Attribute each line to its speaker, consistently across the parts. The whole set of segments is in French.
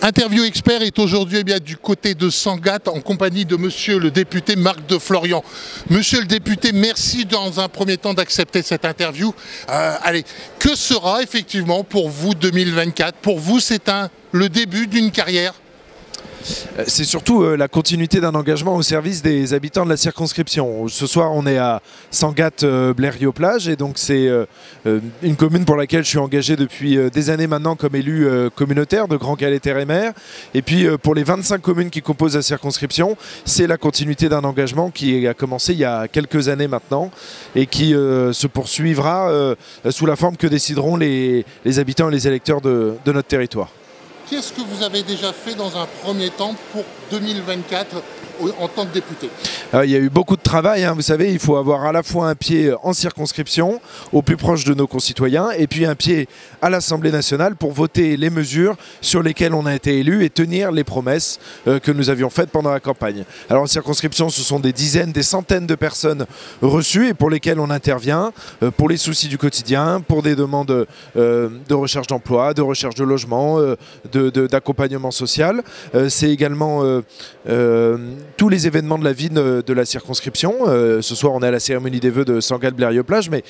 Speaker 1: Interview Expert est aujourd'hui du côté de Sangatte en compagnie de monsieur le député Marc de Florian. Monsieur le député, merci dans un premier temps d'accepter cette interview. Allez, que sera effectivement pour vous 2024? Pour vous, c'est le début d'une carrière?
Speaker 2: C'est surtout la continuité d'un engagement au service des habitants de la circonscription. Ce soir, on est à Sangatte, Blériot-Plage, et donc c'est une commune pour laquelle je suis engagé depuis des années maintenant comme élu communautaire de Grand Calais Terre et Mer. Et puis pour les 25 communes qui composent la circonscription, c'est la continuité d'un engagement qui a commencé il y a quelques années maintenant et qui se poursuivra sous la forme que décideront les habitants et les électeurs de notre territoire.
Speaker 1: Qu'est-ce que vous avez déjà fait dans un premier temps pour 2024 en tant que député?
Speaker 2: Il y a eu beaucoup de travail, hein. Vous savez, il faut avoir à la fois un pied en circonscription, au plus proche de nos concitoyens, et puis un pied à l'Assemblée nationale pour voter les mesures sur lesquelles on a été élu et tenir les promesses que nous avions faites pendant la campagne. Alors en circonscription, ce sont des dizaines, des centaines de personnes reçues et pour lesquelles on intervient, pour les soucis du quotidien, pour des demandes de recherche d'emploi, de recherche de logement, d'accompagnement social. C'est également tous les événements de la vie de la circonscription. Ce soir, on est à la cérémonie des vœux de Sangatte Blériot-Plage, mais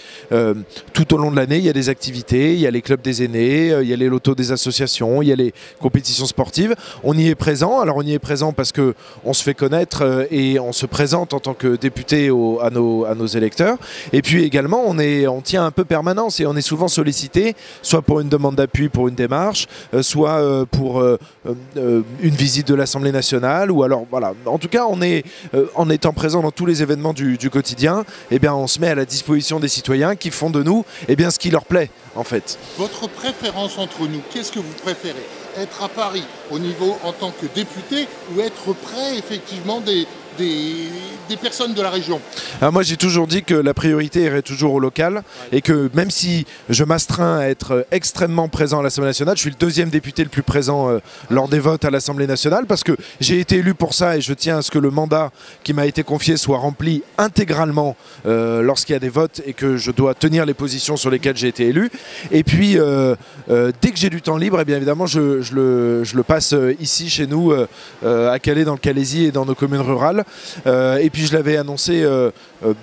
Speaker 2: tout au long de l'année, il y a des activités, il y a les clubs des aînés, il y a les lotos des associations, il y a les compétitions sportives. On y est présent. Alors, on y est présent parce qu'on se fait connaître et on se présente en tant que député à nos électeurs. Et puis également, on tient un peu permanence et on est souvent sollicité, soit pour une demande d'appui pour une démarche, soit pour une visite de l'Assemblée nationale, ou alors, voilà. En tout cas, en étant présent dans tous les événements du quotidien, eh bien, on se met à la disposition des citoyens qui font de nous ce qui leur plaît, en fait.
Speaker 1: Votre préférence entre nous, qu'est-ce que vous préférez? Être à Paris au niveau en tant que député ou être près effectivement des personnes de la région?
Speaker 2: Alors moi j'ai toujours dit que la priorité irait toujours au local et que même si je m'astreins à être extrêmement présent à l'Assemblée nationale, je suis le deuxième député le plus présent lors des votes à l'Assemblée nationale parce que j'ai été élu pour ça et je tiens à ce que le mandat qui m'a été confié soit rempli intégralement lorsqu'il y a des votes et que je dois tenir les positions sur lesquelles j'ai été élu. Et puis dès que j'ai du temps libre, eh bien évidemment je le passe ici chez nous à Calais, dans le Calaisis et dans nos communes rurales. Et puis je l'avais annoncé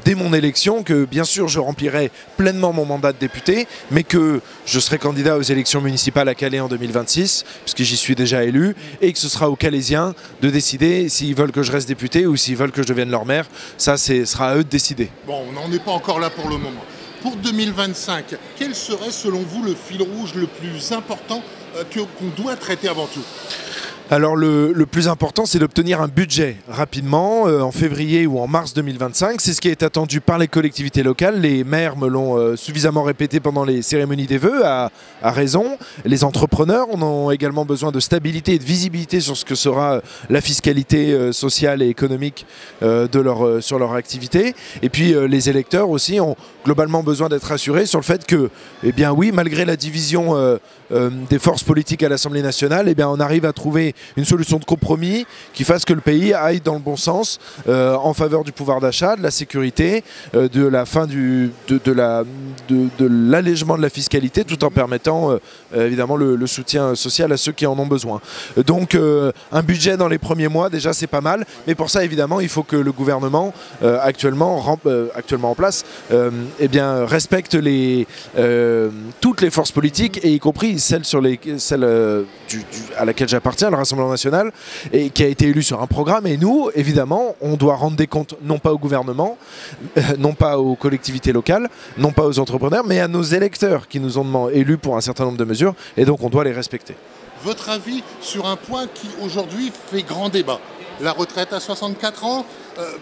Speaker 2: dès mon élection que bien sûr je remplirais pleinement mon mandat de député, mais que je serai candidat aux élections municipales à Calais en 2026, puisque j'y suis déjà élu, et que ce sera aux Calaisiens de décider s'ils veulent que je reste député ou s'ils veulent que je devienne leur maire. Ça, sera à eux de décider.
Speaker 1: Bon, on n'en est pas encore là pour le moment. Pour 2025, quel serait selon vous le fil rouge le plus important qu'on doit traiter avant tout?
Speaker 2: Alors le plus important, c'est d'obtenir un budget rapidement, en février ou en mars 2025. C'est ce qui est attendu par les collectivités locales. Les maires me l'ont suffisamment répété pendant les cérémonies des vœux, à raison. Les entrepreneurs ont également besoin de stabilité et de visibilité sur ce que sera la fiscalité sociale et économique sur leur activité. Et puis les électeurs aussi ont globalement besoin d'être assurés sur le fait que, eh bien oui, malgré la division des forces politiques à l'Assemblée nationale, eh bien on arrive à trouver une solution de compromis qui fasse que le pays aille dans le bon sens en faveur du pouvoir d'achat, de la sécurité, de la fin de l'allègement de la fiscalité, tout en permettant évidemment le soutien social à ceux qui en ont besoin. Donc un budget dans les premiers mois, déjà c'est pas mal, mais pour ça évidemment il faut que le gouvernement actuellement en place respecte toutes les forces politiques, et y compris celle à laquelle j'appartiens, le Rassemblement national, et qui a été élu sur un programme. Et nous, évidemment, on doit rendre des comptes non pas au gouvernement, non pas aux collectivités locales, non pas aux entrepreneurs, mais à nos électeurs qui nous ont élus pour un certain nombre de mesures, et donc on doit les respecter.
Speaker 1: Votre avis sur un point qui aujourd'hui fait grand débat, la retraite à 64 ans.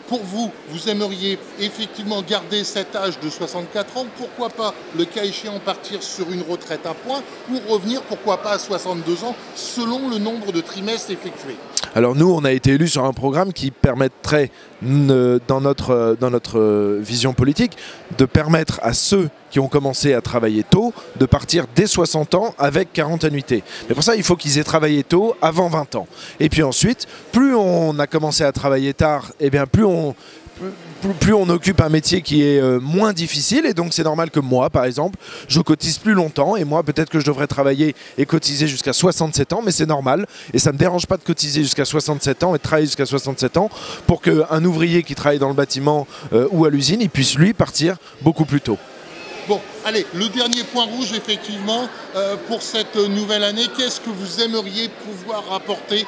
Speaker 1: Pour vous, vous aimeriez effectivement garder cet âge de 64 ans, pourquoi pas, le cas échéant, partir sur une retraite à point, ou revenir, pourquoi pas, à 62 ans, selon le nombre de trimestres effectués?
Speaker 2: Alors nous, on a été élus sur un programme qui permettrait, dans notre vision politique, de permettre à ceux qui ont commencé à travailler tôt de partir dès 60 ans avec 40 annuités. Mais pour ça, il faut qu'ils aient travaillé tôt, avant 20 ans. Et puis ensuite, plus on a commencé à travailler tard, et bien plus on plus on occupe un métier qui est moins difficile, et donc c'est normal que moi, par exemple, je cotise plus longtemps, et moi peut-être que je devrais travailler et cotiser jusqu'à 67 ans, mais c'est normal, et ça ne me dérange pas de cotiser jusqu'à 67 ans et de travailler jusqu'à 67 ans pour qu'un ouvrier qui travaille dans le bâtiment ou à l'usine, il puisse lui partir beaucoup plus tôt.
Speaker 1: Bon, allez, le dernier point rouge, effectivement, pour cette nouvelle année, qu'est-ce que vous aimeriez pouvoir apporter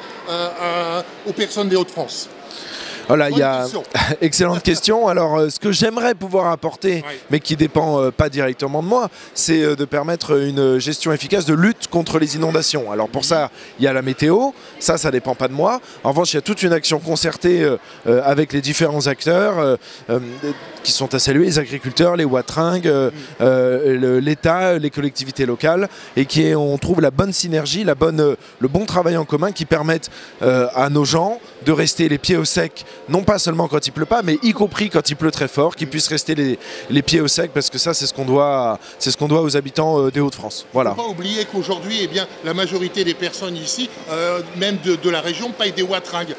Speaker 1: aux personnes des Hauts-de-France ?
Speaker 2: Voilà, excellente question. Alors, ce que j'aimerais pouvoir apporter, mais qui ne dépend pas directement de moi, c'est de permettre une gestion efficace de lutte contre les inondations. Alors pour ça, il y a la météo, ça ne dépend pas de moi. En revanche, il y a toute une action concertée avec les différents acteurs qui sont à saluer, les agriculteurs, les watringues, l'État, les collectivités locales, et on trouve la bonne synergie, le bon travail en commun qui permettent à nos gens de rester les pieds au sec, non pas seulement quand il pleut pas, mais y compris quand il pleut très fort, qu'ils puissent rester les pieds au sec, parce que ça, c'est ce qu'on doit aux habitants des Hauts-de-France. Voilà.
Speaker 1: Il ne faut pas oublier qu'aujourd'hui, la majorité des personnes ici, même de la région, payent des watringues.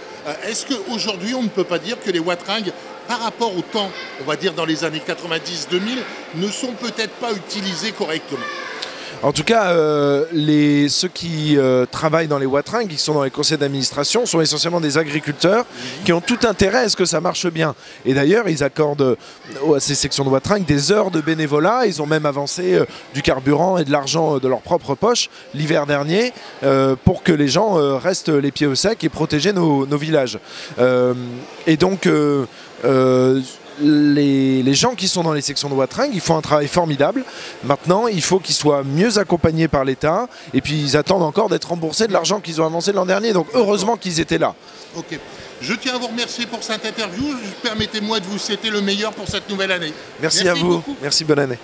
Speaker 1: Est-ce qu'aujourd'hui, on ne peut pas dire que les watringues, par rapport au temps, on va dire dans les années 90-2000, ne sont peut-être pas utilisées correctement ?
Speaker 2: En tout cas, ceux qui travaillent dans les watringues, qui sont dans les conseils d'administration, sont essentiellement des agriculteurs qui ont tout intérêt à ce que ça marche bien. Et d'ailleurs, ils accordent à ces sections de watringues des heures de bénévolat. Ils ont même avancé du carburant et de l'argent de leur propre poche l'hiver dernier pour que les gens restent les pieds au sec et protéger nos villages. Et donc... les gens qui sont dans les sections de watringues, ils font un travail formidable. Maintenant, il faut qu'ils soient mieux accompagnés par l'État, et puis ils attendent encore d'être remboursés de l'argent qu'ils ont avancé l'an dernier. Donc heureusement qu'ils étaient là.
Speaker 1: Ok. Je tiens à vous remercier pour cette interview. Permettez-moi de vous souhaiter le meilleur pour cette nouvelle année.
Speaker 2: Merci à vous. Beaucoup. Merci, bonne année.